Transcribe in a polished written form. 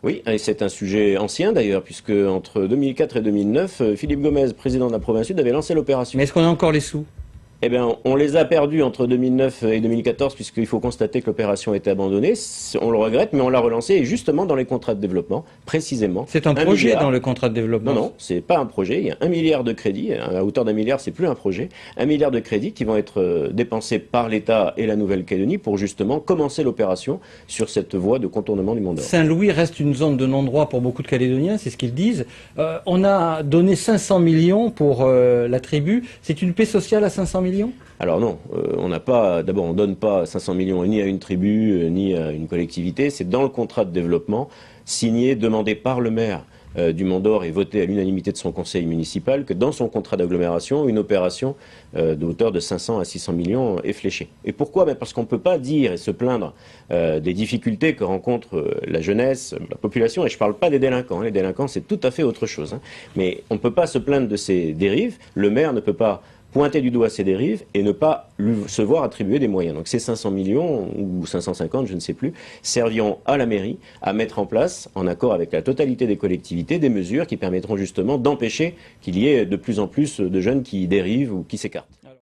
Oui, et c'est un sujet ancien d'ailleurs, puisque entre 2004 et 2009, Philippe Gomez, président de la province sud, avait lancé l'opération. Mais est-ce qu'on a encore les sous? Eh bien, on les a perdus entre 2009 et 2014, puisqu'il faut constater que l'opération a été abandonnée. On le regrette, mais on l'a relancée, et justement dans les contrats de développement, précisément. C'est un 1 projet dans milliard. le contrat de Non, développement. non, c'est pas un projet. Il y a 1 milliard de crédits. À hauteur d'1 milliard, c'est plus un projet. 1 milliard de crédits qui vont être dépensés par l'État et la Nouvelle-Calédonie pour justement commencer l'opération sur cette voie de contournement du Mont d'Or. Saint-Louis reste une zone de non-droit pour beaucoup de Calédoniens, c'est ce qu'ils disent. On a donné 500 millions pour la tribu. C'est une paix sociale à 500 millions? Alors non, on n'a pas. D'abord, on donne pas 500 millions ni à une tribu ni à une collectivité. C'est dans le contrat de développement signé, demandé par le maire du Mont d'Or et voté à l'unanimité de son conseil municipal, que dans son contrat d'agglomération, une opération de hauteur de 500 à 600 millions est fléchée. Et pourquoi? Parce qu'on ne peut pas dire et se plaindre des difficultés que rencontre la jeunesse, la population, et je ne parle pas des délinquants. Les délinquants, c'est tout à fait autre chose. Mais on ne peut pas se plaindre de ces dérives. Le maire ne peut pas pointer du doigt ces dérives et ne pas se voir attribuer des moyens. Donc ces 500 millions, ou 550, je ne sais plus, serviront à la mairie à mettre en place, en accord avec la totalité des collectivités, des mesures qui permettront justement d'empêcher qu'il y ait de plus en plus de jeunes qui dérivent ou qui s'écartent.